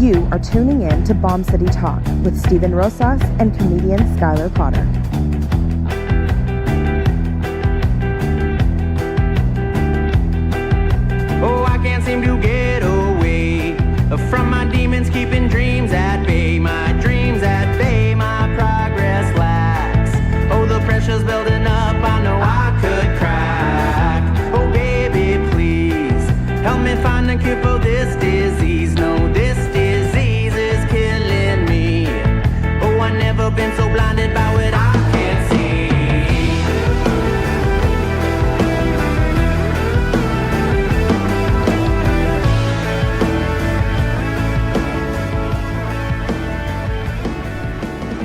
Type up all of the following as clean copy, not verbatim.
You are tuning in to Bomb City Talk with Steven Rosas and comedian Skylar Potter. Oh, I can't seem to get away from my demons, keeping dreams at bay. My dreams at bay, my progress lacks. Oh, the pressure's building up, I know I could crack. Oh, baby, please help me find a cure for this disease. No, this disease is killing me. Oh, I've never been so blinded by what I can't see.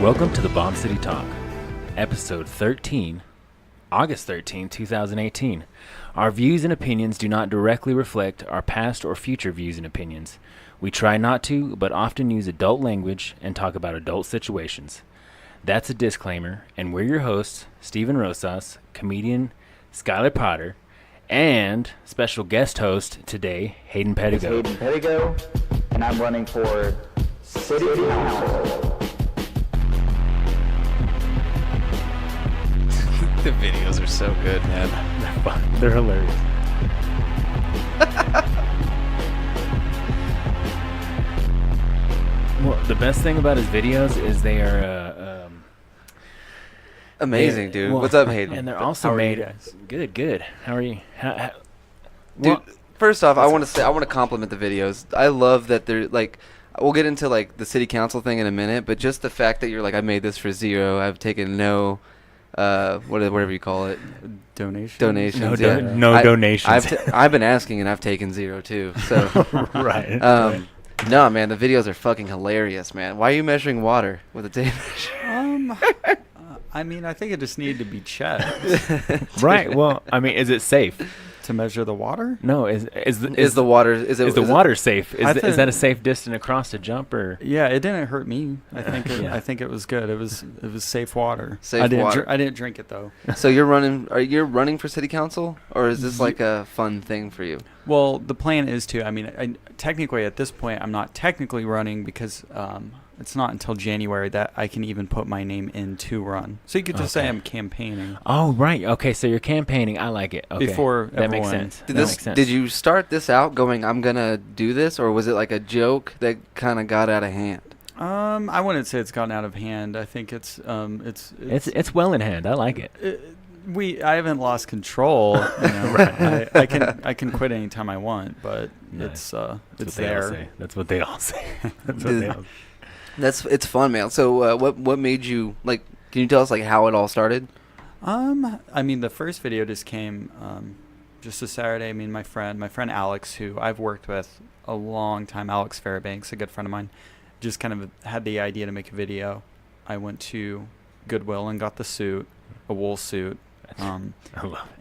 Welcome to the Bomb City Talk, episode 13, August 13, 2018. Our views and opinions do not directly reflect our past or future views and opinions. We try not to, but often use adult language and talk about adult situations. That's a disclaimer, and we're your hosts, Steven Rosas, comedian Skylar Potter, and special guest host today, Hayden Pettigo. Hayden Pettigo, and I'm running for City Council. The videos are so good, man. They're fun. They're hilarious. Well, the best thing about his videos is they are Amazing, dude. What's up, Hayden? And they're also How are made you guys? good. How are you? Dude, first off, I want to compliment the videos. I love that they're like. We'll get into like the city council thing in a minute, but just the fact that you're like, I made this for $0. I've taken no. Whatever you call it, donations. No Yeah. donations. I've been asking and I've taken 0 too. So right. No, man, the videos are fucking hilarious, man. Why are you measuring water with a tape measure? I mean, I think it just needed to be checked Right. Well, I mean, is it safe? to measure the water. No. Is the water water safe? Is that a safe distance across to jump or? Yeah, it didn't hurt me. I think Yeah. I think it was good. It was safe water. Safe water. I didn't drink it though. So you're running? Are you running for city council, or is this like a fun thing for you? Well, the plan is to. I mean, technically at this point, I'm not technically running because it's not until January that I can even put my name in to run. So you could just say I'm campaigning. Oh, right. Okay, so you're campaigning. I like it. Okay. Before that makes everyone- sense. Did you start this out going, I'm gonna do this, or was it like a joke that kind of got out of hand? I wouldn't say it's gotten out of hand. I think it's well in hand. I like it. I haven't lost control. You know? Right. I can quit anytime I want, but Nice. it's there. That's what they all say. It's fun, man. So what made you like? Can you tell us like how it all started? I mean, the first video just came just a Saturday. I mean, my friend Alex, who I've worked with a long time, Alex Fairbanks, a good friend of mine, just kind of had the idea to make a video. I went to Goodwill and got the suit, a wool suit, and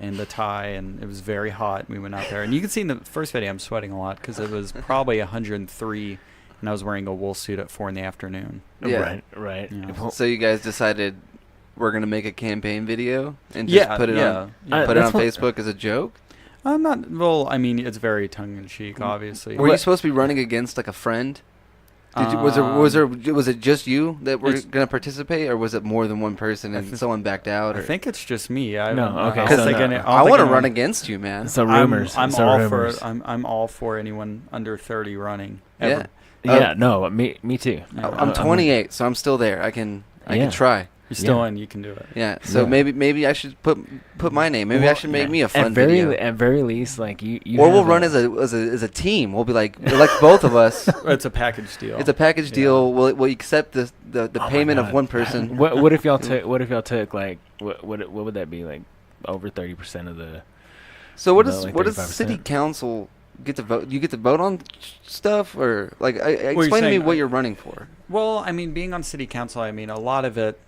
the tie, and it was very hot. We went out there, and you can see in the first video I'm sweating a lot because it was probably 103, and I was wearing a wool suit at 4 p.m. Yeah. Right. Yeah. So you guys decided we're gonna make a campaign video and just put it on Facebook as a joke. I'm not. Well, I mean, it's very tongue in cheek, obviously. Were you supposed to be running against like a friend? Was it just you that were gonna participate, or was it more than one person and someone backed out? I think it's just me. I want to run against you, man. So rumors. I'm all for anyone under 30 running. Ever. Yeah. No. Me too. I'm 28, so I'm still there. I can try. You're still in. You can do it. Yeah. So maybe I should put my name. Maybe I should make me a fun video. At very least, like you. Or we'll run as a team. We'll be like both of us. It's a package deal. It's a package deal. We'll accept the payment of one person. What if y'all took like what would that be, like over 30% of the? So what does city council get to vote? You get to vote on stuff, or like explain to me what you're running for. Well, I mean, being on city council, I mean, a lot of it.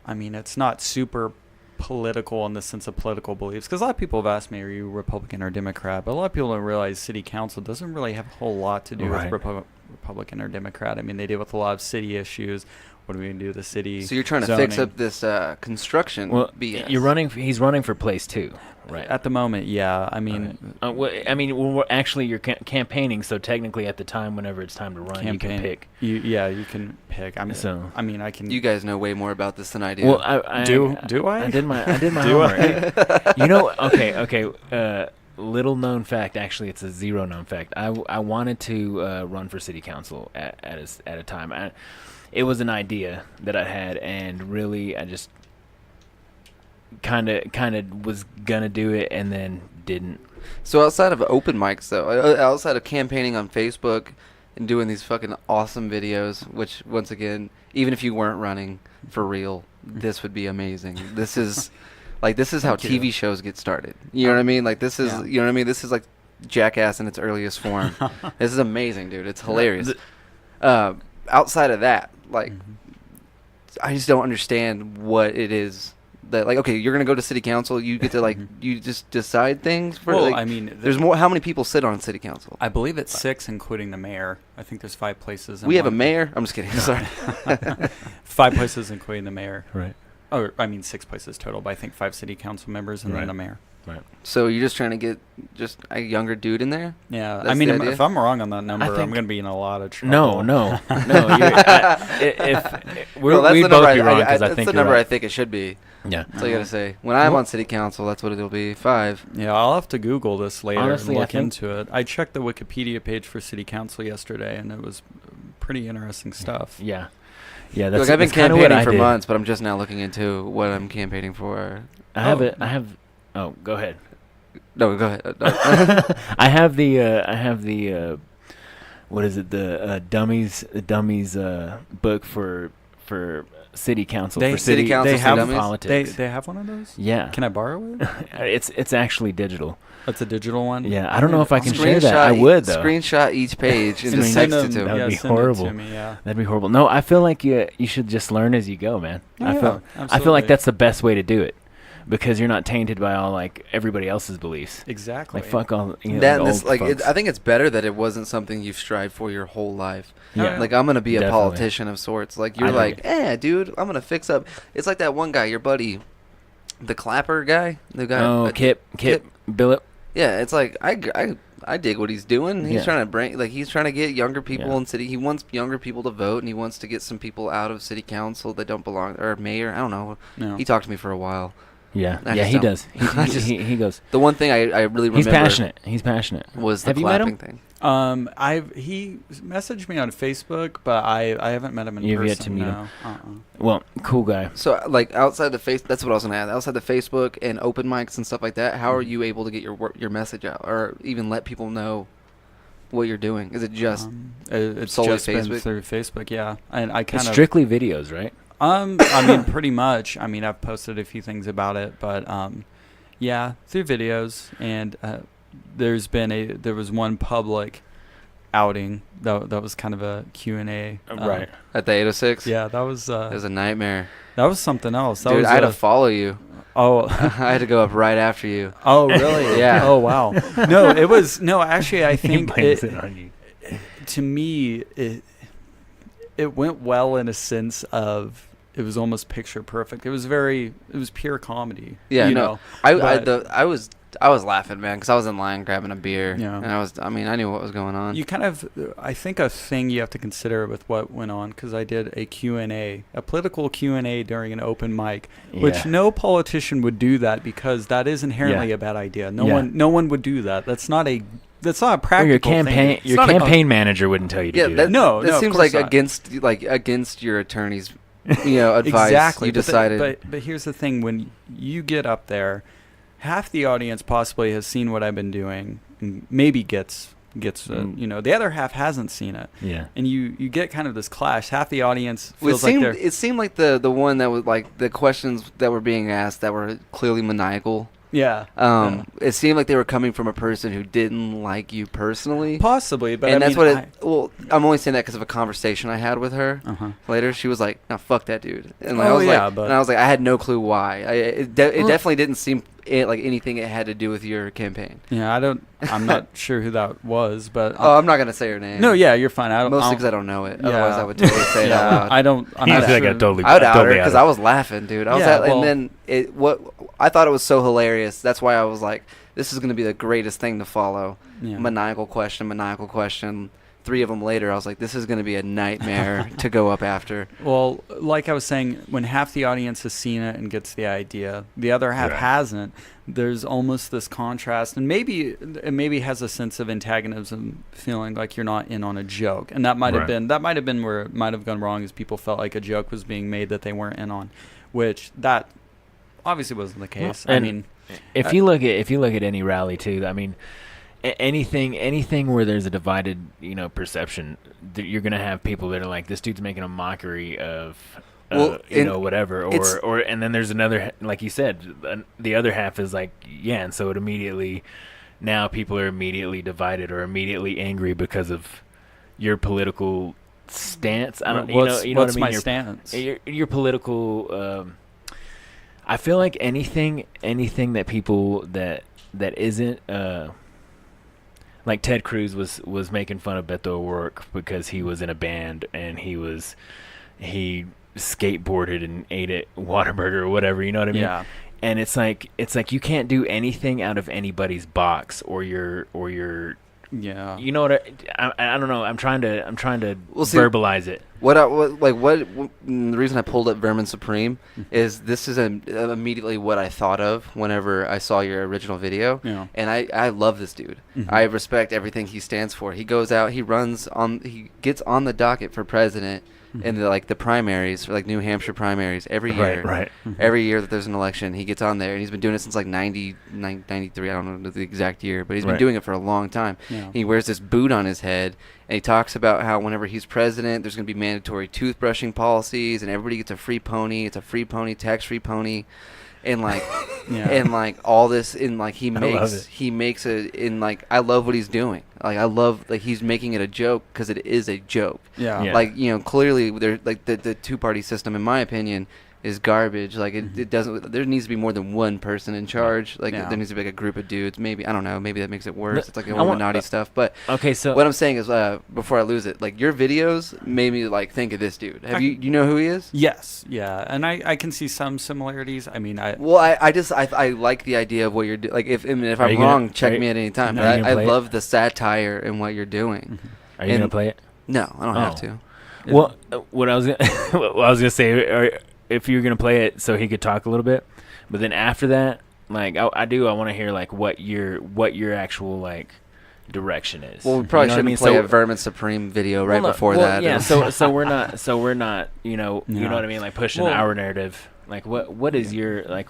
I mean, it's not super political in the sense of political beliefs, because a lot of people have asked me, are you Republican or Democrat? But a lot of people don't realize city council doesn't really have a whole lot to do with Republican or Democrat. I mean, they deal with a lot of city issues. What are we going to do with the city? So you're trying to fix up this construction BS. He's running for place 2. right? At the moment, yeah. I mean, Actually, you're campaigning, so technically, at the time, whenever it's time to run, you can pick. You can pick. I can. You guys know way more about this than I do. Well, I do I? I did my Do homework. Okay. Little known fact. Actually, it's a zero known fact. I wanted to run for city council at a time. It was an idea that I had, and really, I just kind of was gonna do it, and then didn't. So outside of open mics, though, outside of campaigning on Facebook and doing these fucking awesome videos, which once again, even if you weren't running for real, this would be amazing. This is how TV shows get started. You know what I mean? Like this is, you know what I mean? This is like Jackass in its earliest form. This is amazing, dude. It's hilarious. Outside of that, like, I just don't understand what it is that, like, okay, you're gonna go to city council, you get to, like, you just decide things for, well, like, I mean, there's more. How many people sit on city council? I believe it's 6, including the mayor. I think there's 5 places. We have a mayor. I'm just kidding. Sorry. 5 places, including the mayor. Right. Or, I mean, 6 places total, but I think 5 city council members and then the mayor. Right. So you're just trying to get just a younger dude in there? Yeah. That's I mean, the idea? if I'm wrong on that number, I'm going to be in a lot of trouble. No. Well, that's We'd the both number be wrong because I that's think the you're number right. I think it should be. Yeah. That's all you gotta say. When I'm on city council, that's what it'll be. 5. Yeah, I'll have to Google this later Honestly, and I look think- into it. I checked the Wikipedia page for city council yesterday, and it was pretty interesting stuff. Yeah. Yeah. That's. Look, I've been that's kinda what campaigning I for did. months, but I'm just now looking into what I'm campaigning for. I have. Oh, go ahead. No, go ahead. I have the what is it, the dummies book for city council, for City council they for have dummies? politics. They have one of those? Yeah. Can I borrow it? It's actually digital. That's a digital one? Yeah, I don't know if I can share that. I would, though. Screenshot each page and just Screen- text it to That him. would be send it horrible. to me, yeah. That'd be horrible. No, I feel like you should just learn as you go, man. I feel like absolutely. that's the best way to do it, because you're not tainted by all, like, everybody else's beliefs. Exactly. Like, fuck all. You know, That the and this, old like, folks. I think it's better that it wasn't something you've strived for your whole life. Yeah. Like, I'm gonna be a Definitely. politician of sorts. Like, you're I like, dude, I'm gonna fix up. It's like that one guy, your buddy, the Clapper guy, the guy. Kip Billip. Yeah, it's like I dig what he's doing. He's Yeah. trying to he's trying to get younger people Yeah. in city. He wants younger people to vote, and he wants to get some people out of city council that don't belong, or mayor. I don't know. No. He talked to me for a while. Yeah, I yeah, just he don't. does. I just- He goes. The one thing I really remember He's passionate. He's passionate. was the Have you met clapping him? thing. He messaged me on Facebook, but I haven't met him in You've person. yet to meet him. No. Well, cool guy. So, like, outside the that's what I was gonna ask. Outside the Facebook and open mics and stuff like that, how are you able to get your message out, or even let people know what you're doing? Is it just It's solely just been Facebook? through Facebook, yeah. And I kind It's of strictly videos, right? I mean, pretty much. I mean, I've posted a few things about it, but yeah, through videos. And there was one public outing that was kind of a Q&A. Right. at the 806? Yeah, that It was a nightmare. something else. That Dude, was I had to follow you. oh. I had to go up right after you. Oh, really? Yeah. Oh, wow. No, actually, I think blames it on you. to me, it went well in a sense of it was almost picture perfect. It was pure comedy. Yeah, you no. know. I was laughing, man, because I was in line grabbing a beer. Yeah. And I knew what was going on. You kind of, I think a thing you have to consider with what went on, because I did a Q&A, a political Q&A during an open mic, which Yeah. no politician would do that, because that is inherently Yeah. a bad idea. Yeah. No one would do that. That's not a practical Or your thing. campaign It's not a- campaign manager wouldn't tell you to Yeah, do that, that. No, that of seems course like not. against your attorney's, advice. Exactly. You but decided. But here's the thing: when you get up there, half the audience possibly has seen what I've been doing, and maybe gets the other half hasn't seen it, Yeah. and you get kind of this clash. Half the audience feels like they're It seemed like the one that was like the questions that were being asked that were clearly maniacal. yeah. It seemed like they were coming from a person who didn't like you personally. Possibly, but And I that's mean, what well, I'm only saying that because of a conversation I had with her Uh-huh. later. She was like, "No, fuck that dude." And Oh, I was yeah, like, but- and I was like, I had no clue why. It definitely didn't seem anything it had to do with your campaign. Yeah, I'm not sure who that was, but Oh, I'm not gonna say her name. no, yeah, you're fine. Mostly because I don't know it. Yeah. Otherwise, I would totally say it out loud. I don't. I'm I not feel like sure. I totally. I would out her totally because I was laughing, dude. I was Yeah, well- and then I thought it was so hilarious. That's why I was like, this is gonna be the greatest thing to follow. Yeah. Maniacal question. 3 of them later, I was like, this is gonna be a nightmare to go up after. Well, like I was saying, when half the audience has seen it and gets the idea, the other half Right. hasn't. There's almost this contrast, and maybe it maybe has a sense of antagonism, feeling like you're not in on a joke, and that might have Right. been where it might have gone wrong, is people felt like a joke was being made that they weren't in on, which that obviously wasn't the case. I and mean, if you look at any rally too, I mean, anything where there's a divided perception, you're gonna have people that are like, this dude's making a mockery of whatever, or and then there's another, like you said, the other half is like, yeah, and so it immediately, now people are immediately divided or immediately angry because of your political stance. I don't what's what I mean? my stance? Your political. I feel like anything that people that isn't like Ted Cruz was making fun of Beto O'Rourke because he was in a band and he skateboarded and ate at Whataburger or whatever, you know what I mean? Yeah. And it's like you can't do anything out of anybody's box or your Yeah. you know what I don't know. I'm trying to Well, see, verbalize it. The reason I pulled up Vermin Supreme is this is immediately what I thought of whenever I saw your original video. Yeah. And I love this dude. I respect everything he stands for. He goes out, he gets on the docket for president in the primaries, for like New Hampshire primaries every year. Right. Every year that there's an election, he gets on there, and he's been doing it since like 93. I don't know the exact year, but he's been Right. doing it for a long time. Yeah. He wears this boot on his head, and he talks about how whenever he's president, there's going to be mandatory toothbrushing policies, and everybody gets a free pony. It's a free pony, tax-free pony, and like, Yeah. and like all this, and like love it. I love what he's doing. Like I love he's making it a joke because it is a joke. Yeah. Yeah. Like clearly there like the two-party system, in my opinion, is garbage. Like it doesn't. There needs to be more than one person in charge. Like Yeah. there needs to be like a group of dudes. Maybe I don't know. Maybe that makes it worse. But It's like I want- Illuminati stuff. But Okay, so what I'm saying is, before I lose it, like your videos made me like think of this dude. Have you know who he is? Yes. Yeah. And I can see some similarities. I mean, Well, I like the idea of what you're doing. Like if Are I'm you gonna- wrong, check me at any time. No, But you I gonna play love the satire and what you're doing. are you gonna and- play it? No, I don't have to. Well, what I was gonna say, if you're gonna play it, so he could talk a little bit, but then after that, like I want to hear like what your actual like direction is. Well, we probably You know what I shouldn't mean? play So- a Vermin Supreme video right Well, no, before well, that. Yeah, so we're not you know what I mean, like pushing Well- our narrative. Like what is your like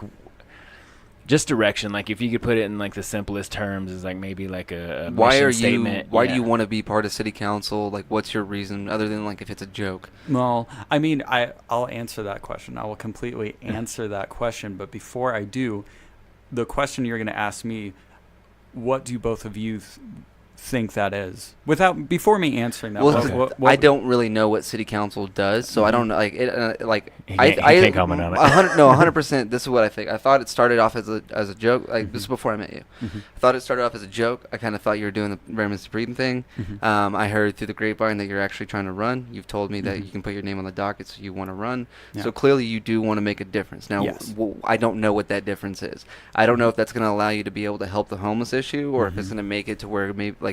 just direction? Like if you could put it in like the simplest terms, is like maybe like a Why mission are you? statement. Why do Yeah. you want to be part of city council? Like, what's your reason other than like if it's a joke? Well, I mean, I'll answer that question. I will completely answer that question. But before I do, the question you're going to ask me, what do both of you think that is? Before me answering that, Well, Okay. I don't really know what city council does, so I don't know. Like, He can't comment on it. 100%. This is what I think. I thought it started off as a joke. Like this is before I met you. I thought it started off as a joke. I kind of thought you were doing the Vermin Supreme thing. I heard through the grapevine that you're actually trying to run. You've told me that you can put your name on the docket, so you want to run. Yeah. So clearly, you do want to make a difference. Now, Yes. I don't know what that difference is. I don't know if that's going to allow you to be able to help the homeless issue, or if it's going to make it to where maybe like.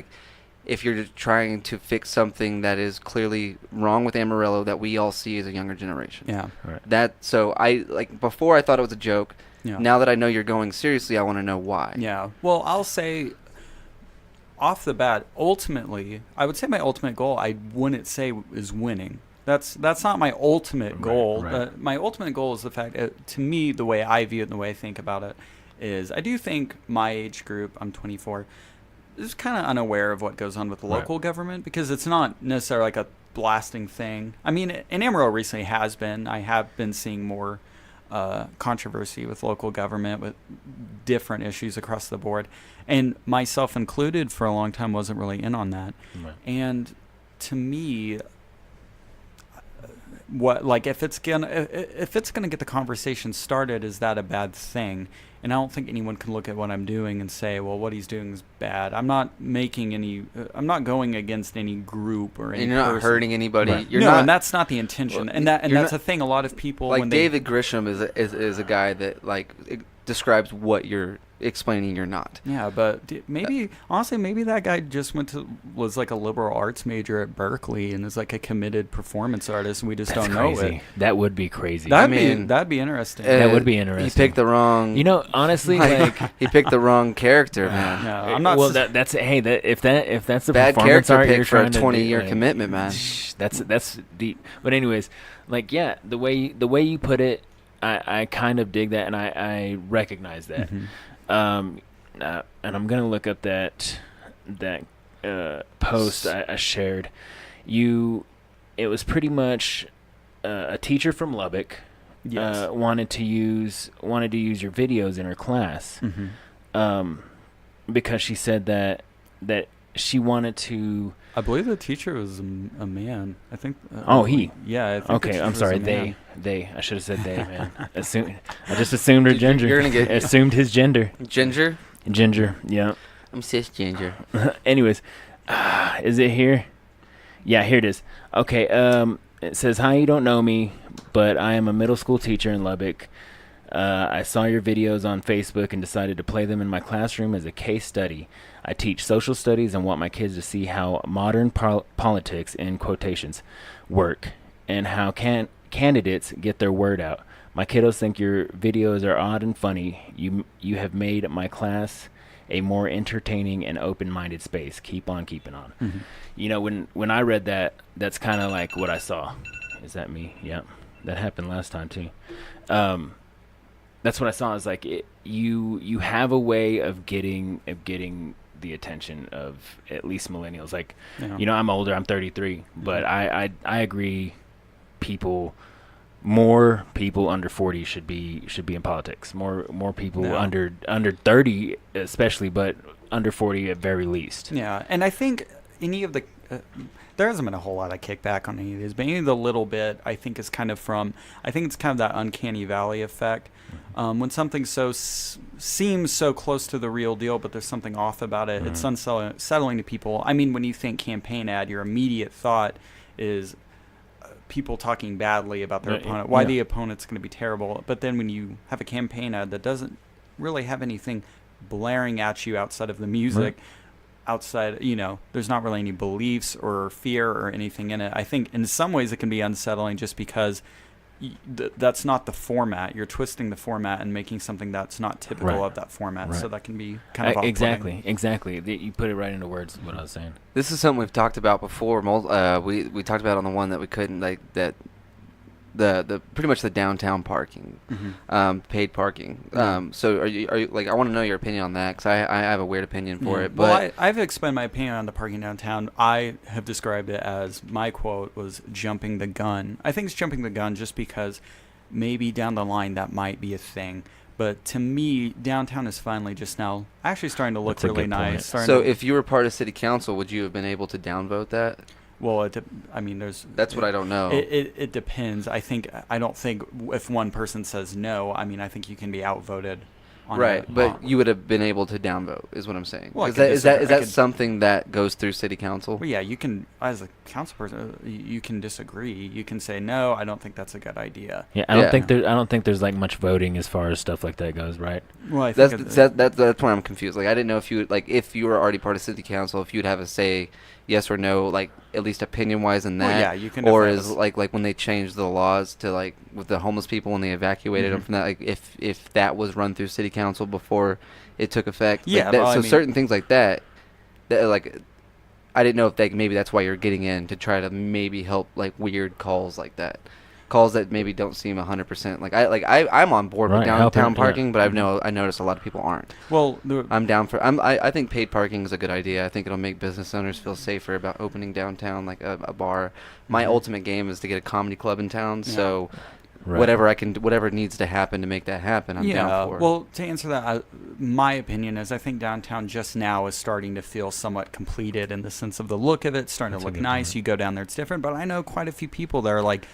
If you're just trying to fix something that is clearly wrong with Amarillo that we all see as a younger generation. Yeah. So I like before I thought it was a joke. Yeah. Now that I know you're going seriously, I want to know why. Yeah. Well, I'll say off the bat, ultimately, I would say my ultimate goal, I wouldn't say is winning. That's not my ultimate goal. right. My ultimate goal is the fact that, to me, the way I view it and the way I think about it is I do think my age group, I'm 24, is kind of unaware of what goes on with the Right. local government, because it's not necessarily like a blasting thing. I mean, in Amarillo recently has been. I have been seeing more controversy with local government, with different issues across the board, and myself included for a long time wasn't really in on that. Right. And to me, if it's gonna get the conversation started, is that a bad thing? And I don't think anyone can look at what I'm doing and say, well, what he's doing is bad. I'm not making any, I'm not going against any group or any And you're not person. hurting anybody. Right. You're No, not, and that's not the intention. Well, And that's not- a thing. A lot of people, like when David Grisham is a guy that like describes what you're explaining you're not. Yeah, but maybe honestly, maybe that guy just was like a liberal arts major at Berkeley and is like a committed performance artist, and we just That's don't know crazy. it. That would be crazy. That'd be interesting. That would be interesting. He picked the wrong. You know, honestly, like he picked the wrong character, man. No, I'm not. Well, that's hey. If that's the Bad performance character art pick you're for a trying to do, 20-year like, commitment, man. That's deep. But anyways, like yeah, the way you put it, I kind of dig that, and I recognize that. Mhm. And I'm gonna look up that post I shared. It was pretty much a teacher from Lubbock. Yes. Wanted to use your videos in her class. Mhm. Because she said that she wanted to. I believe the teacher was a man. I think. He. Yeah. I think Okay, the teacher I'm was sorry. a man. They. I should have said they, man. I just assumed her gender. You're gonna get assumed his gender. Ginger. Ginger. Yeah. I'm cisgender. Anyways, is it here? Yeah, here it is. Okay. It says, "Hi, you don't know me, but I am a middle school teacher in Lubbock. I saw your videos on Facebook and decided to play them in my classroom as a case study. I teach social studies and want my kids to see how modern politics, in quotations, work and how candidates get their word out. My kiddos think your videos are odd and funny. You have made my class a more entertaining and open-minded space. Keep on keeping on." Mhm. You know, when I read that, that's kind of like what I saw. Is that me? Yeah, that happened last time too. That's what I saw. Is like you have a way of getting the attention of at least millennials. Like, Yeah. you know, I'm older. I'm 33, but I agree. More people under 40 should be in politics. More people Yeah. under 30 especially, but under 40 at very least. Yeah, and I think any of the there hasn't been a whole lot of kickback on any of these, but any of the little bit I think is kind of I think it's kind of that uncanny valley effect. When something seems so close to the real deal, but there's something off about it, it's unsettling to people. I mean, when you think campaign ad, your immediate thought is people talking badly about their opponent, why the opponent's going to be terrible. But then when you have a campaign ad that doesn't really have anything blaring at you outside of the music, outside, you know, there's not really any beliefs or fear or anything in it. I think in some ways it can be unsettling just because that's not the format. You're twisting the format and making something that's not typical of that format. So that can be kind of off-putting. Exactly. You put it right into words. What I was saying. This is something we've talked about before. We talked about it on the one that we couldn't the pretty much the downtown parking, paid parking. So are you like, I want to know your opinion on that, because I have a weird opinion for it. But well, I've explained my opinion on the parking downtown. I have described it as, my quote was, jumping the gun. I think it's jumping the gun just because maybe down the line that might be a thing. But to me, downtown is finally just now actually starting to look That's a really good nice. point. so if you were part of city council, would you have been able to downvote that? Well, I mean, That's what I don't know. It depends. I don't think if one person says no, I mean, I think you can be outvoted. But you would have been able to downvote, is what I'm saying. Well, is that something that goes through city council? Well, yeah, you can, as a council person, you can disagree. You can say, no, I don't think that's a good idea. Yeah, I don't think there's like much voting as far as stuff like that goes, right? Well, I think that's where I'm confused. Like, I didn't know if you would, like, if you were already part of city council, if you'd have a say, yes or no, like at least opinion wise in that. Well, yeah, you can. Or is like when they changed the laws to, like, with the homeless people when they evacuated them from that, like if that was run through city council before it took effect. Yeah, like that, certain things like that like, I didn't know if maybe that's why you're getting in, to try to maybe help like weird calls like that. Calls that maybe don't seem 100%. I'm on board with downtown parking, but I noticed a lot of people aren't. Well, I'm down for. I think paid parking is a good idea. I think it'll make business owners feel safer about opening downtown, like a bar. My ultimate game is to get a comedy club in town. Yeah. So whatever needs to happen to make that happen, I'm down for. Well, to answer that, my opinion is I think downtown just now is starting to feel somewhat completed in the sense of the look of it. It's starting to look nice. You go down there, it's different. But I know quite a few people that are like,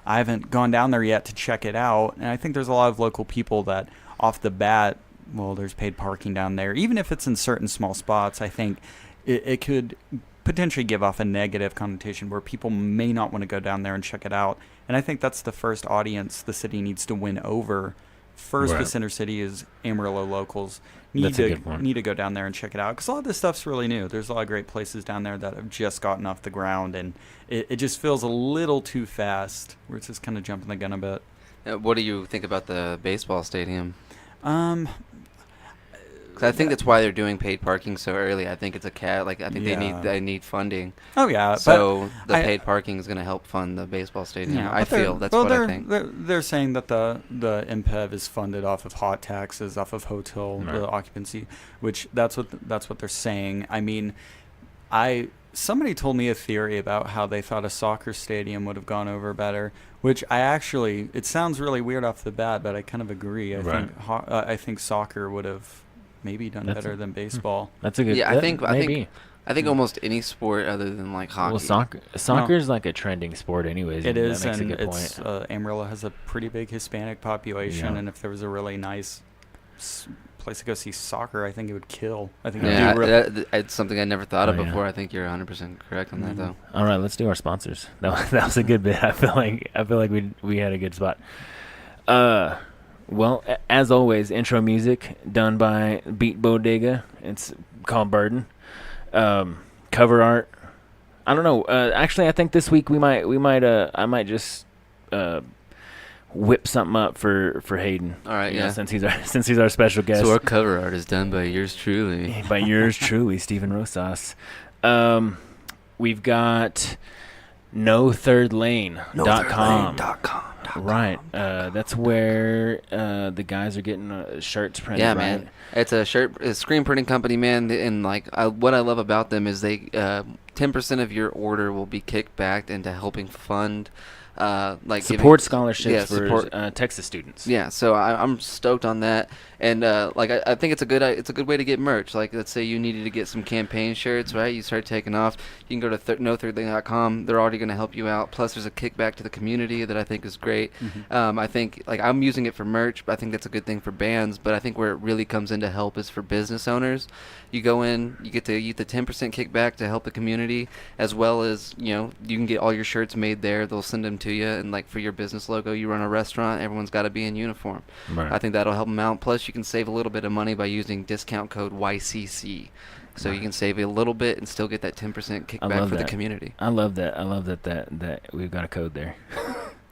I haven't gone down there yet to check it out. And I think there's a lot of local people that off the bat well, there's paid parking down there. Even if it's in certain small spots, I think it could potentially give off a negative connotation where people may not want to go down there and check it out. And I think that's the first audience the city needs to win over. First, Right. the Center City is Amarillo locals That's a good point. need to go down there and check it out, because a lot of this stuff's really new. There's a lot of great places down there that have just gotten off the ground, and it just feels a little too fast, where it's just kind of jumping the gun a bit. What do you think about the baseball stadium? Um, 'Cause I think that's why they're doing paid parking so early. I think it's a I think Yeah. they need funding. oh yeah, So the I- paid parking is going to help fund the baseball stadium. yeah, I but they're- feel that's well, what I they're- think. They're saying that the MPEV is funded off of hot taxes, off of hotel Right. occupancy, which that's what they're saying. I mean, somebody told me a theory about how they thought a soccer stadium would have gone over better, which it sounds really weird off the bat, but I kind of agree. Right. I think soccer would have maybe done That's better than baseball. That's a good. Yeah, I that- think maybe. almost any sport other than like hockey. Well, soccer's like a trending sport, anyways. It and is, that makes and a good it's point. Amarillo has a pretty big Hispanic population, Yeah. and if there was a really nice place to go see soccer, I think it would kill. I think it Yeah, would do it's something I never thought of Oh, yeah. before. I think you're 100% correct on that, Mhm. though. All right, let's do our sponsors. That was a good bit. I feel like we had a good spot. Well, as always, intro music done by Beat Bodega. It's called Burden. Cover art. I don't know. Actually, I think this week I might just whip something up for Hayden. All right, You know, yeah. since he's our special guest. So our cover art is done by yours truly. By yours truly, Stephen Rosas. We've got nothirdlane.com. Right. That's where the guys are getting shirts printed. Yeah, right? man. It's a screen printing company, man. And what I love about them is they 10% of your order will be kicked back into helping fund Support scholarships yeah, for support- Texas students. Yeah, so I'm stoked on that, and I think it's a good way to get merch. Like, let's say you needed to get some campaign shirts, right? You start taking off. You can go to nothirdlane.com. They're already going to help you out. Plus, there's a kickback to the community that I think is great. Mm-hmm. I think I'm using it for merch, but I think that's a good thing for bands. But I think where it really comes into help is for business owners. You go in, you get the 10% kickback to help the community, as well as you can get all your shirts made there. They'll send them to you, and like for your business logo, you run a restaurant, everyone's got to be in uniform. Right. I think that'll help them out. Plus, you can save a little bit of money by using discount code YCC. So you can save a little bit and still get that 10% kickback for the community. I love that. I love that we've got a code there.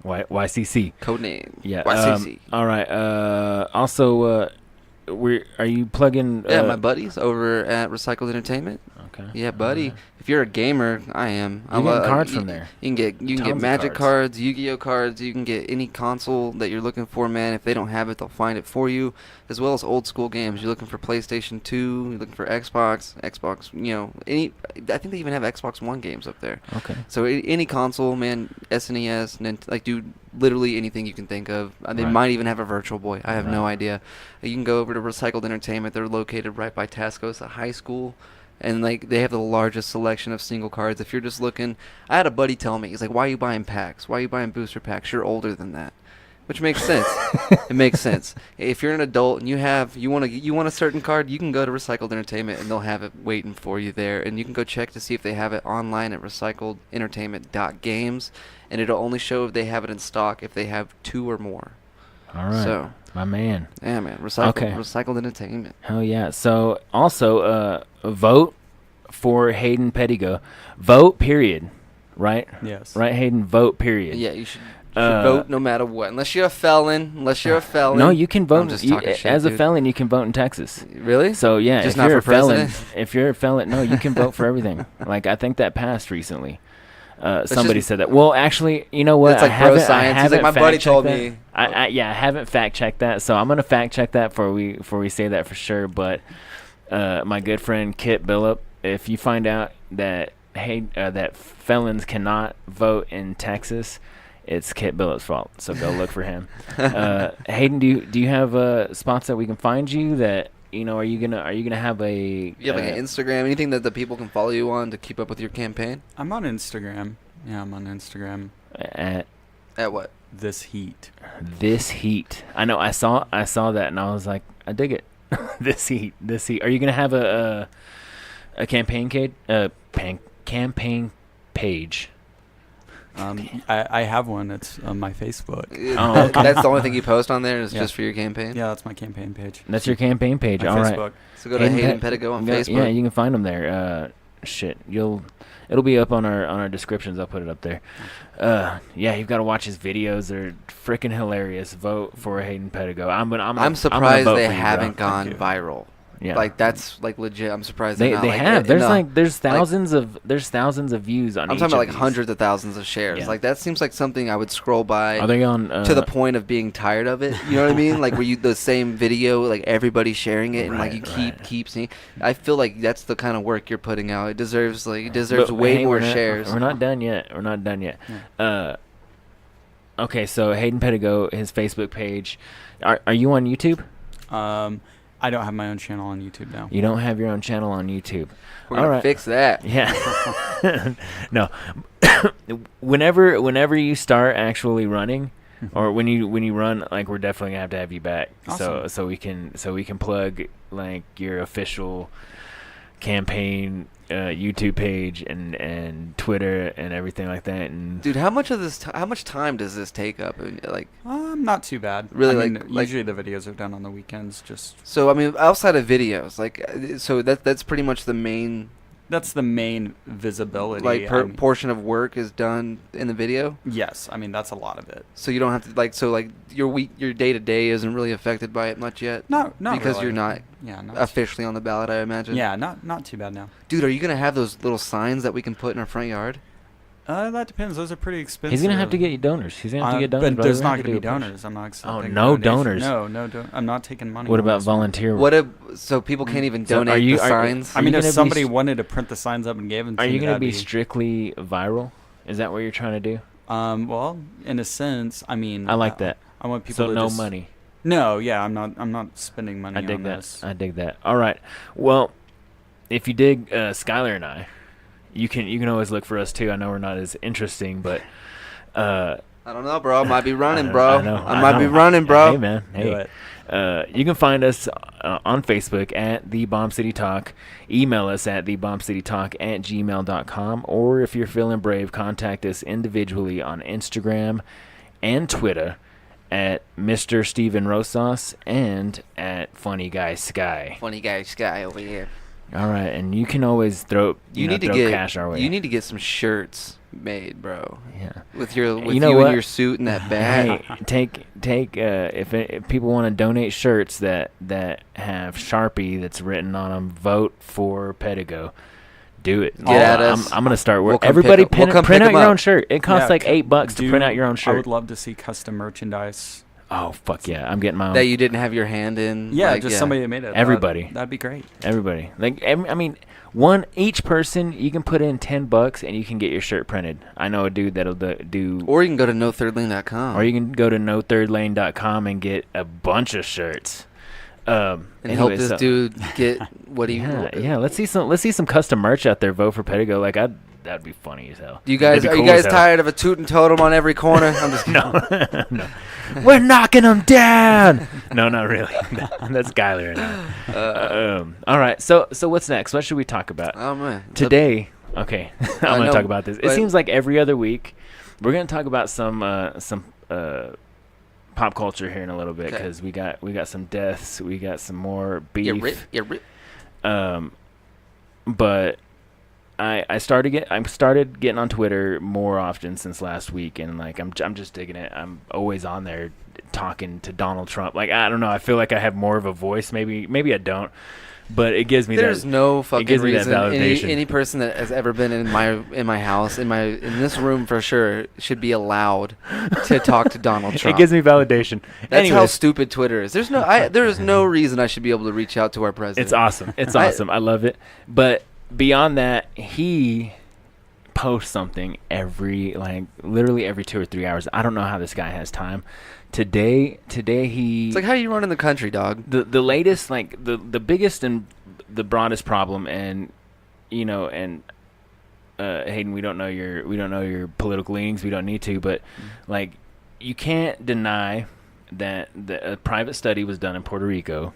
YCC. Code name. Yeah. YCC. All right. Also, are you plugging? Yeah, my buddies over at Recycled Entertainment. Okay. Yeah, buddy. If you're a gamer, I am. You're getting cards from there. You can get Tons of Magic cards. cards, Yu-Gi-Oh cards. You can get any console that you're looking for, man. If they don't have it, they'll find it for you, as well as old school games. You're looking for PlayStation 2. You're looking for Xbox. Any. I think they even have Xbox One games up there. Okay. So any console, man, SNES, dude, literally anything you can think of. They Right. might even have a Virtual Boy. I have no Right. idea. You can go over to Recycled Entertainment. They're located right by Tascosa High School. And they have the largest selection of single cards. If you're just looking, I had a buddy tell me, he's like, "Why are you buying packs? Why are you buying booster packs? You're older than that." Which makes sense. It makes sense. If you're an adult and you want a certain card, you can go to Recycled Entertainment and they'll have it waiting for you there. And you can go check to see if they have it online at recycledentertainment.games, and it'll only show if they have it in stock if they have 2 or more. All right. So, my man. yeah, man, Okay. Recycled Entertainment. Hell yeah. So also vote for Hayden Pettigo. Vote, period. Right? Yes. Right, Hayden? Vote, period. Yeah, you should vote no matter what. Unless you're a felon. No, you can vote. I'm just talking shit, as a dude. felon, you can vote in Texas. Really? So, yeah, Just if not you're for a felon, president? no, you can vote for everything. Like, I think that passed recently. It's Somebody just- said that. Well, actually, you know what? It's like I bro haven't, science. I He's like, haven't my buddy fact-checked told that. me. I haven't fact-checked that, so I'm going to fact-check that before we say that for sure. But my good friend Kit Billup, if you find out that that felons cannot vote in Texas, it's Kit Billup's fault. So go look for him. Hayden, do you have spots that we can find you? That are you gonna have a? You have like an Instagram, anything that the people can follow you on to keep up with your campaign? I'm on Instagram. Yeah, I'm on Instagram. At At what? This heat. This heat. I know. I saw that, and I was like, I dig it. This heat. Are you gonna have a campaign campaign page? I have one. It's on my Facebook. Oh, okay. That's the only thing you post on there is Yeah. just for your campaign? Yeah, that's my campaign page. That's your campaign page. My All right. Facebook. So go to Hayden Pedigo on Facebook. Yeah, you can find them there. It'll be up on our descriptions. I'll put it up there. Yeah, you've got to watch his videos. They're freaking hilarious. Vote for Hayden Pedigo. I'm surprised they haven't gone. gone viral. Yeah. Like that's like legit. I'm surprised They they're not, they like, have. There's like- thousands of views on. I'm each talking about of like these. hundreds of thousands of shares. Yeah. Like that seems like something I would scroll by Are they on to the point of being tired of it. You know what I mean? Like where you the same video, like everybody sharing it, and like you keep seeing. I feel like that's the kind of work you're putting out. It deserves But, way hey, more we're not- shares. We're not done yet. Okay, so Hayden Pedigo, his Facebook page. Are you on YouTube? I don't have my own channel on YouTube now. You don't have your own channel on YouTube. We're gonna fix that. Yeah. No. Whenever you start actually running, or when you run, like we're definitely gonna have to have you back. Awesome. So we can plug like your official campaign YouTube page and Twitter and everything like that. And Dude, how much time does this take up? Like, Not too bad. Really, I mean, like- usually the videos are done on the weekends. Just so I mean, outside of videos, like, so that's pretty much the main that's the main visibility. like I mean, portion of work is done in the video. yes, I mean that's a lot of it. So you don't have to like your day to day isn't really affected by it much yet. Not because really. you're not not officially on the ballot, I imagine. Yeah, not too bad now. Dude, are you gonna have those little signs that we can put in our front yard? That depends. Those are pretty expensive. he's gonna have to get you donors. He's gonna have to get donors. But brother. there's We not have going to be do a push. donors. I'm not accepting. Oh, no donations. donors. No, I'm not taking money. What on about this one. volunteer? What if so people can't even So donate the signs? Are I mean, you if gonna be somebody st- wanted to print the signs up and gave them to Are me, you gonna that'd be strictly viral? Is that what you're trying to do? Well, in a sense, I mean, I like that. I want people So to no just, money. No, yeah, I'm not spending money I dig on that. this. I dig that. All right. Well, if you dig Skylar and I, you can always look for us too. I know we're not as interesting, but I don't know, bro. I might be running, I bro. know, I might be know. running, bro. Hey, man. Do Hey. it. You can find us on Facebook at The Bomb City Talk. Email us at thebombcitytalk@gmail.com. Or if you're feeling brave, contact us individually on Instagram and Twitter at Mr. Steven Rosas and at Funny Guy Sky. Funny guy, Sky over here. All right, and you can always throw You need to throw get cash our way. You need to get some shirts made, bro. Yeah. With your You know you what? and your suit and that bag. Hey, take if people want to donate shirts that have Sharpie that's written on them, vote for Pedigo. Do it. Get at us. I'm gonna start We'll work. come Everybody pick 'em- we'll come print pick out 'em your up. own shirt. It costs Yeah, like $8 to print out your own I shirt. would love to see custom merchandise. Oh fuck yeah! I'm getting my own. That you didn't have your hand in. Yeah, like, just somebody that made it. Everybody. That'd be great. Everybody, like I mean, each person you can put in $10 and you can get your shirt printed. I know a dude that'll do. Or you can go to nothirdlane.com. Or you can go to nothirdlane.com and get a bunch of shirts. and anyway, help this so- dude get what he. Yeah. Let's see some custom merch out there. Vote for Pedigo. Like that'd be funny as hell. Do you guys That'd are be you cool as guys hell. tired of a tootin' totem on every corner? I'm just No, no. We're knocking them down. No, not really. That's Skylar and I. All right. So what's next? What should we talk about Oh man. today? Okay, I'm gonna know, talk about this. It but- seems like every other week we're gonna talk about some pop culture here in a little bit Okay. because we got some deaths, we got some more beef. You rip. But I started getting on Twitter more often since last week, and like I'm just digging it. I'm always on there talking to Donald Trump. Like I don't know, I feel like I have more of a voice. Maybe I don't, but it gives me There's that. no fucking gives me that reason validation. any person that has ever been in my house in this room for sure should be allowed to talk to Donald Trump. It gives me validation. That's how Anyways, stupid Twitter is. There is no reason I should be able to reach out to our president. it's awesome. It's awesome. I love it. But beyond that, he posts something literally every 2 or 3 hours. I don't know how this guy has time. Today he. It's like, how are you running the country, dog? The latest, like the biggest and the broadest problem, and Hayden, we don't know your political leanings. We don't need to, but like you can't deny that a private study was done in Puerto Rico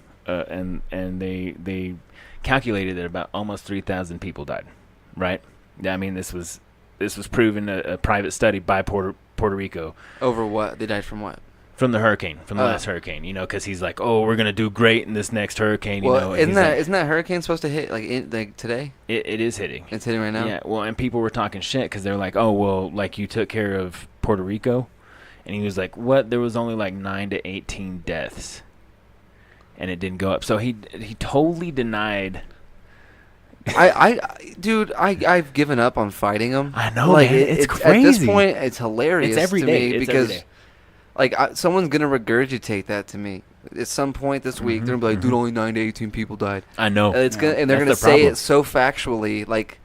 and they calculated that about almost 3,000 people died. Right? Yeah, I mean this was proven a private study by Puerto Rico. Over what? They died from what? From the hurricane, from the last hurricane, because he's like, oh, we're gonna do great in this next hurricane, Well, and isn't that hurricane supposed to hit like today? It is hitting. It's hitting right now. Yeah. Well, and people were talking shit because they're like, oh, well, like you took care of Puerto Rico, and he was like, what? There was only like 9 to 18 deaths, and it didn't go up. So he totally denied. Dude, I've given up on fighting them. I know, like, man. It's crazy. At this point, it's hilarious. It's every to day. me It's because. every day. Like, someone's going to regurgitate that to me. At some point this week, they're going to be like, dude, only 9 to 18 people died. I know. And they're going to say it so factually. Like,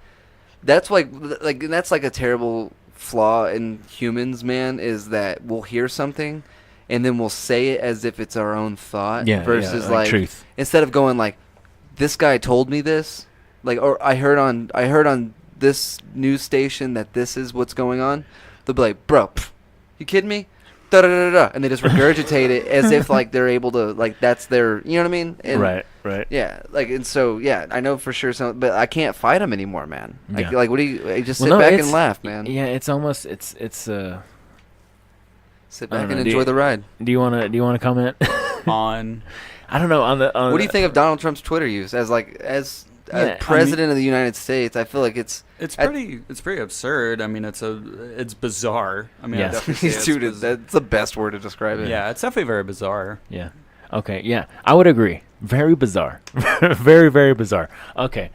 that's that's like a terrible flaw in humans, man, is that we'll hear something and then we'll say it as if it's our own thought. Versus, like truth. Instead of going, like, this guy told me this. Like, or I heard on this news station that this is what's going on. They'll be like, bro, you kidding me? Da, da, da, da, and they just regurgitate it as if like they're able to, like, that's their, you know what I mean? And right. Yeah, like, and so yeah, I know for sure but I can't fight them anymore, man. Like, Yeah. like what do you just sit back and laugh, man? Yeah, it's almost it's Sit back know, and enjoy the ride. Do you wanna comment On I don't know on What do you think of Donald Trump's Twitter use as president of the United States? I feel like it's pretty absurd. I mean, it's bizarre. I mean, Yeah. I'd definitely say dude, that's the best word to describe it. yeah, it's definitely very bizarre. Yeah. Okay. Yeah, I would agree. Very bizarre. Very, very bizarre. Okay,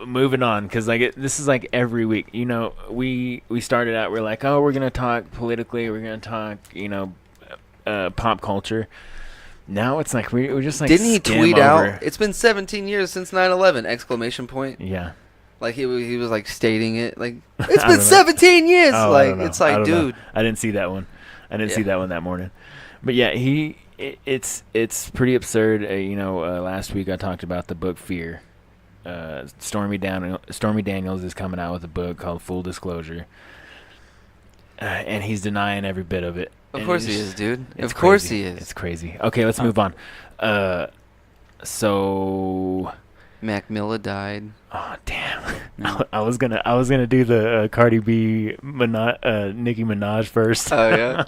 moving on, because this is like every week. We started out. We're like, oh, we're gonna talk politically. We're gonna talk, pop culture. Now it's like we're just like. Didn't he skim tweet over. out? It's been 17 years since 9/11! Exclamation point. Yeah. Like he was like stating it like it's I don't been know. 17 years. Oh, I Like don't know. it's I like, don't know. dude. I didn't see that one. I didn't see Yeah. that one that morning. But yeah, it's pretty absurd. Last week I talked about the book Fear. Stormy Daniels is coming out with a book called Full Disclosure, and he's denying every bit of it. Of And course it's he just- is, dude. it's Of course crazy. he is. It's crazy. Okay, let's move on. So. Mac Miller died. Oh damn! No. I was gonna do the Cardi B, Nicki Minaj first. Oh yeah,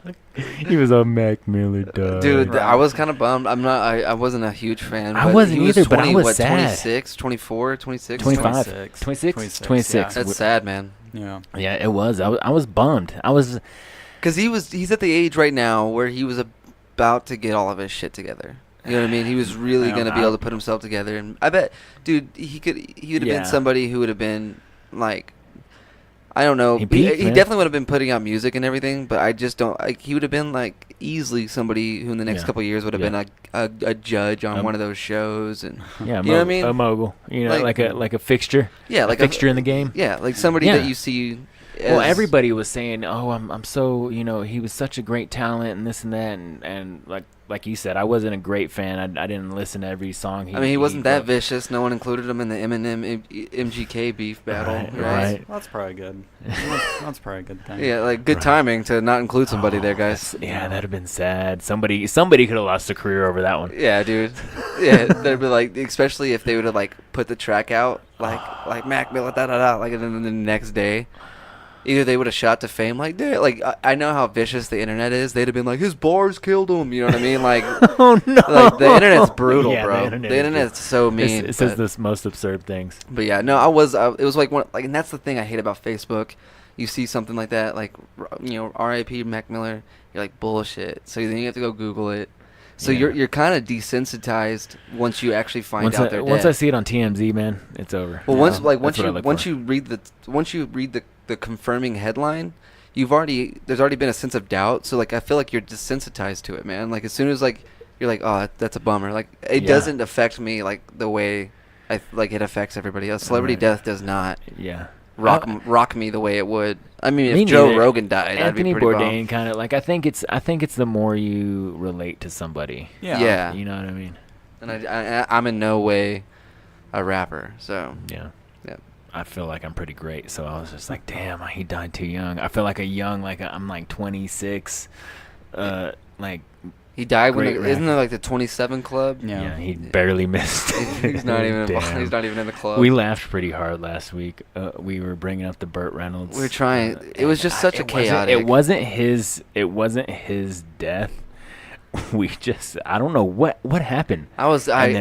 He was on Mac Miller, dog. dude. Right. I was kind of bummed. I wasn't a huge fan. I but wasn't he was either, but I 20, was what, sad. 26, 24, 26, 25. 26. 26. Yeah. That's sad, man. Yeah. Yeah, it was. I was bummed. I was. Because he's at the age right now where he was about to get all of his shit together. You know what I mean? He was really I going to don't be know. able to put himself together, and I bet, dude, he would have Yeah. been somebody who would have been like, I don't know, He peaked, he man. definitely would have been putting out music and everything, but I just don't. Like, he would have been like easily somebody who in the next Yeah. couple of years would have Yeah. been a judge on Um, one of those shows, and Yeah, You know what I mean? A mogul. Like- like a fixture. yeah, like a fixture in the game. yeah, like somebody Yeah. that you see. Well, as- everybody was saying, "Oh, I'm so he was such a great talent and this and that," and like you said, I wasn't a great fan. I didn't listen to every song. I mean, he wasn't that vicious. No one included him in the Eminem MGK beef battle, Right, right? right. That's probably good. That's probably a good thing. Yeah, like good Right. timing to not include somebody there, guys. Yeah, that'd have been sad. Somebody could have lost a career over that one. Yeah, dude. Yeah, they'd be like, especially if they would have like put the track out, like Mac Miller, da da da, like, and then the next day, either they would have shot to fame, like, dude, like I know how vicious the internet is. They'd have been like, his bars killed him. You know what I mean? Like, Oh no! like the internet's brutal, Yeah, bro. the The internet's so mean. It says but- the most absurd things. But yeah, no, it was like and that's the thing I hate about Facebook. You see something like that, like, R.I.P. Mac Miller, you're like, bullshit. So then you have to go Google it. So Yeah. you're kind of desensitized once you actually find Once out they're once dead. I see it on TMZ, man, it's over. Well, Yeah, once that's what I look once for. you read the confirming headline, there's already been a sense of doubt. So like I feel like you're desensitized to it, man. Like as soon as like you're like, oh, that's a bummer. Like it Yeah. doesn't affect me like the way it affects everybody else. Celebrity Right. death does not Yeah. rock me the way it would. I mean, Me if Joe neither. Rogan died, Anthony I'd be pretty Bourdain kind of like I think it's the more you relate to somebody. Yeah. Yeah. You know what I mean? And I'm in no way a rapper, so Yeah. yeah. I feel like I'm pretty great, so I was just like, damn, he died too young. I feel like I'm like 26, like He died when Great isn't there like the 27 club? Yeah, he barely missed. He's not even. Damn. He's not even in the club. We laughed pretty hard last week. We were bringing up the Burt Reynolds. We were trying. It was just such a chaotic. It wasn't his death. We just. I don't know what happened. I was like,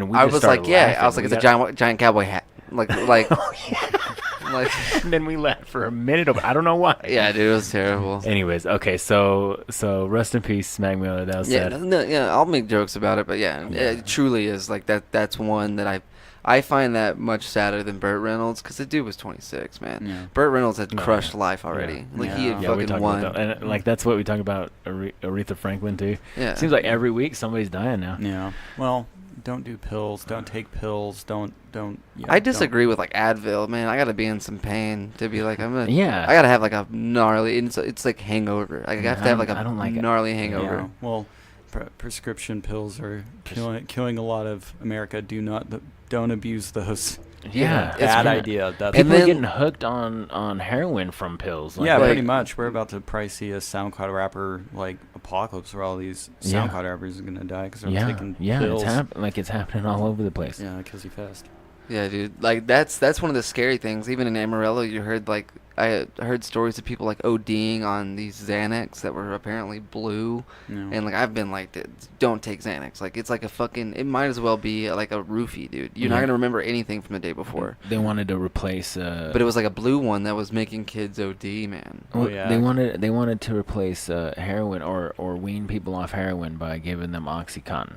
yeah. I was like, it's a giant cowboy hat. Like. Oh, yeah. Like, and then we laughed for a minute. I don't know why. Yeah, dude, it was terrible. Anyways, okay, so rest in peace, Smack Miller. That was sad. Yeah, I'll make jokes about it, but it truly is like that. That's one that I find that much sadder than Burt Reynolds because the dude was 26, man. Yeah. Burt Reynolds had crushed life already. Yeah. Like he had fucking won. And like that's what we talk about Aretha Franklin too. Yeah. Seems like every week somebody's dying now. Yeah. Well, don't do pills. Don't take pills. Don't. I disagree with like Advil, man. I gotta be in some pain to be like I gotta have like a gnarly. It's like hangover. Like, I have to have like a gnarly hangover. Yeah. Well, prescription pills are killing a lot of America. Don't abuse those. Yeah, bad idea. People are getting hooked on heroin from pills. Like, pretty much. We're about to probably see a SoundCloud rapper like apocalypse where all these SoundCloud rappers are gonna die because they're taking pills. It's happening all over the place. Yeah, it kills you fast. Yeah, dude. Like that's one of the scary things. Even in Amarillo, you heard like I heard stories of people like ODing on these Xanax that were apparently blue, and like I've been like, don't take Xanax. Like it's like a fucking. It might as well be like a roofie, dude. You're not gonna remember anything from the day before. They wanted to replace. But it was like a blue one that was making kids OD, man. Well, they wanted to replace heroin or wean people off heroin by giving them OxyContin.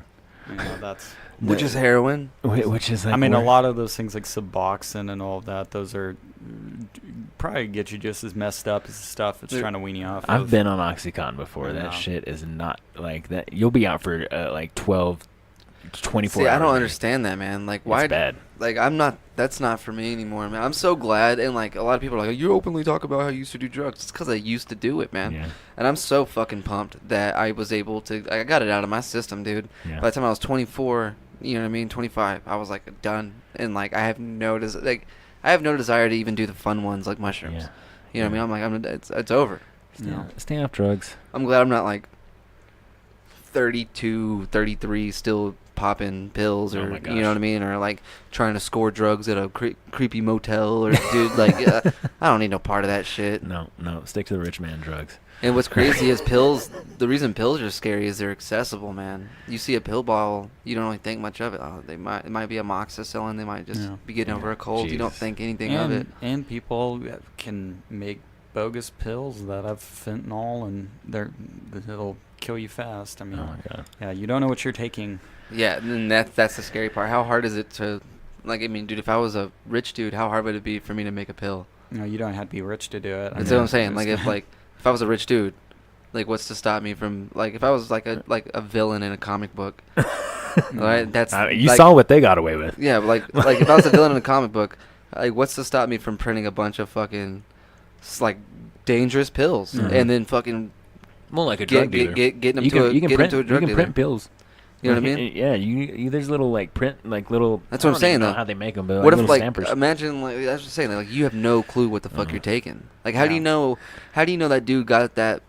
That's. Which is heroin. Which is like. I mean, a lot of those things like Suboxone and all of that. Those are probably get you just as messed up as the stuff it's trying to wean you off. I've been on OxyContin before. That shit is not like that. You'll be out for like 12, 24 hours. I don't understand that, man. Like, why? It's bad. Like, I'm not. That's not for me anymore, man. I'm so glad, and like a lot of people are like, you openly talk about how you used to do drugs. It's because I used to do it, man. Yeah. And I'm so fucking pumped that I was able to. I got it out of my system, dude. Yeah. By the time I was 24, you know what I mean, 25, I was like done, and like I have no desire to even do the fun ones like mushrooms. Yeah. You know what I mean? It's over. Stay off drugs. I'm glad I'm not like 32, 33 still popping pills or you know what I mean, or like trying to score drugs at a creepy motel or dude like I don't need no part of that shit. No, stick to the rich man drugs. And what's crazy is pills. The reason pills are scary is they're accessible, man. You see a pill bottle, you don't really think much of it. It might be amoxicillin. They might just be getting over a cold. You don't think anything of it. And people can make bogus pills that have fentanyl, and it'll kill you fast. I mean, oh my God. Yeah, you don't know what you're taking. Yeah, and that's the scary part. How hard is it to, like, I mean, dude, if I was a rich dude, how hard would it be for me to make a pill? No, you don't have to be rich to do it. That's what I'm saying. Like, if I was a rich dude, like, what's to stop me from, like, if I was like a villain in a comic book, right? That's you saw what they got away with. Yeah, but like if I was a villain in a comic book, like, what's to stop me from printing a bunch of fucking like dangerous pills and then fucking like a drug dealer, getting them to a drug dealer. You can print pills. You know what I mean? Yeah, you there's little like print like little. That's what I'm saying though. How they make them? But what if like stampers. Imagine like I was just saying like you have no clue what the fuck you're taking. Like how do you know? How do you know that dude got that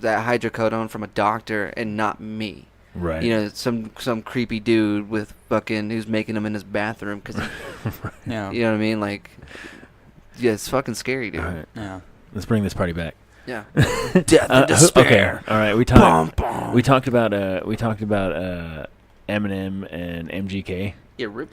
hydrocodone from a doctor and not me? Right. You know, some creepy dude with fucking who's making them in his bathroom because. Yeah. You know what I mean? Like, yeah, it's fucking scary, dude. All right. Yeah. Let's bring this party back. Yeah. Death and despair. Okay. All right. We talked about Eminem and MGK. Yeah. Rip.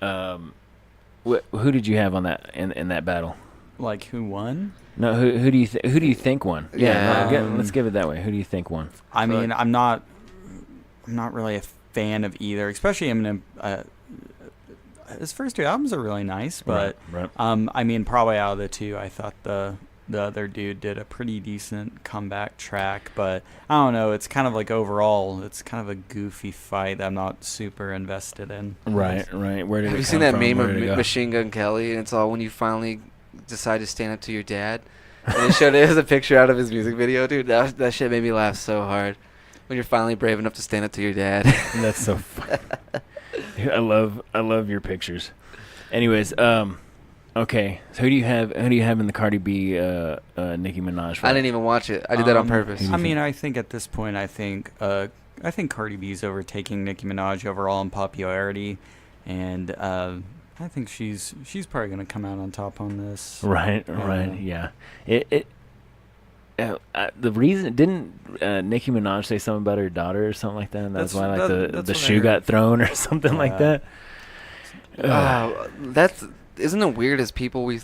Who did you have on that in that battle? Like who won? No. Who do you think won? Yeah. Let's give it that way. Who do you think won? I mean, I'm not really a fan of either, especially Eminem. His first two albums are really nice, but right. I mean, probably out of the two, I thought the other dude did a pretty decent comeback track, but I don't know. It's kind of like overall, it's kind of a goofy fight that I'm not super invested in. Right. Where did Have you seen that meme of Machine Gun Kelly? And it's all when you finally decide to stand up to your dad. And it was a picture out of his music video, dude. That shit made me laugh so hard. When you're finally brave enough to stand up to your dad. That's so funny. I love your pictures. Anyways, okay. So who do you have in the Cardi B Nicki Minaj fight? I didn't even watch it. I did that on purpose. I mean, I think at this point, I think Cardi B's overtaking Nicki Minaj overall in popularity, and I think she's probably going to come out on top on this. Right. Yeah. The reason didn't Nicki Minaj say something about her daughter or something like that? And that's why the shoe got thrown or something like that. Isn't it weird as people we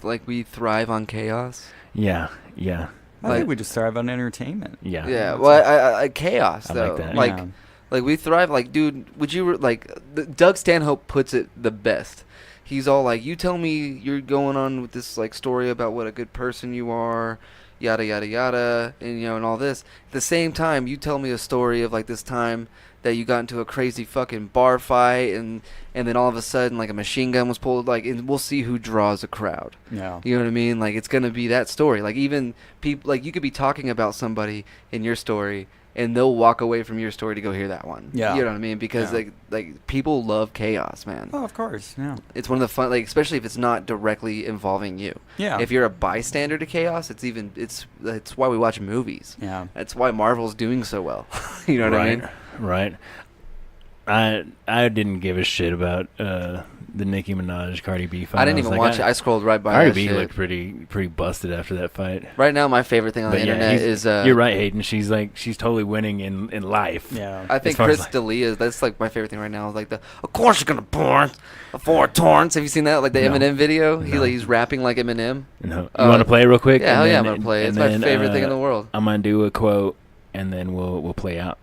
thrive on chaos? Yeah. I think we just thrive on entertainment. Yeah. Yeah. Well, I chaos I though. like that. Like we thrive. Like, dude, would you Doug Stanhope puts it the best. He's all like, you tell me you're going on with this like story about what a good person you are, yada yada yada, and and all this. At the same time, you tell me a story of like this time that you got into a crazy fucking bar fight, and then all of a sudden like a machine gun was pulled, and we'll see who draws a crowd. Yeah. You know what I mean? Like, it's gonna be that story. Like, even people, like, you could be talking about somebody in your story, and they'll walk away from your story to go hear that one. Yeah. You know what I mean? Because like people love chaos, man. Oh, of course. Yeah. It's one of the fun, like, especially if it's not directly involving you. Yeah. If you're a bystander to chaos, it's why we watch movies. Yeah. That's why Marvel's doing so well. You know what I mean? Right. I didn't give a shit about the Nicki Minaj Cardi B fight. I didn't even watch it. I scrolled right by Cardi that B shit. looked pretty busted after that fight. Right now, my favorite thing on the internet is you're right, Hayden. She's totally winning in life. Yeah. I think Chris D'Elia, that's like my favorite thing right now. Like of course you're gonna burn four torrents. Have you seen that? Like the Eminem video? No. He's rapping like Eminem. No. You want to play it real quick? Yeah, I'm gonna play it. It's my favorite thing in the world. I'm gonna do a quote, and then we'll play out.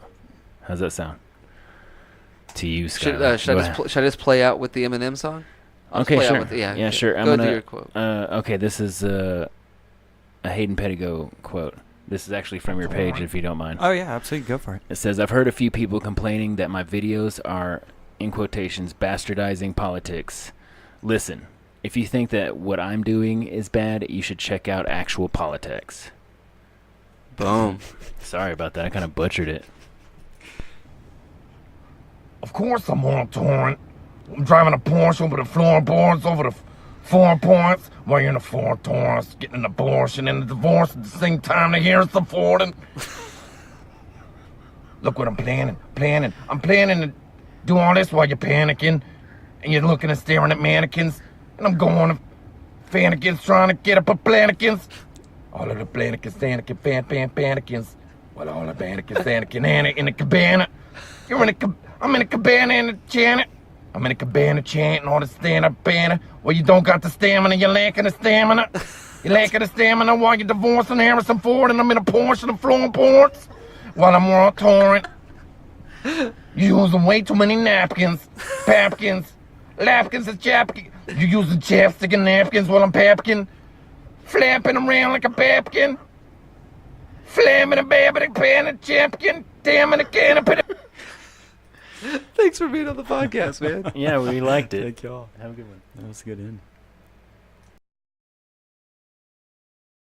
How's that sound? To you, Skylar. Should I just play out with the Eminem song? Okay, sure. Yeah, sure. Go do your quote. Okay, this is a Hayden Pettigo quote. This is actually from your page, if you don't mind. Oh, yeah, absolutely. Go for it. It says, I've heard a few people complaining that my videos are, in quotations, bastardizing politics. Listen, if you think that what I'm doing is bad, you should check out actual politics. Boom. Sorry about that. I kind of butchered it. Of course I'm on torrent. I'm driving a Porsche over the floorboards, over the 4 points, while you're in the 4 torrents, getting an abortion and a divorce at the same time to hear us affording. Look what I'm planning. I'm planning to do all this while you're panicking, and you're looking and staring at mannequins, and I'm going to Fannikins trying to get up a Planikins. All of the Planikins, Fannikin, Fannikins. Well, all the Fannikins, Fannikin, Anna in the cabana. I'm in a cabana in a Janet. I'm in a cabana chanting all the stand-up banner. Well, you don't got the stamina, you're lacking the stamina. You're lacking the stamina while you're divorcing Harrison Ford, and I'm in a Porsche and floorboards while I'm on torrent. You're using way too many napkins, papkins, lapkins and chapkins. You're using chapstick and napkins while I'm papkin, flapping around like a papkin, flamming a babbing pan and chapkin, damn in a can of Thanks for being on the podcast, man. Yeah, we liked it. Thank y'all. Have a good one. That was a good end.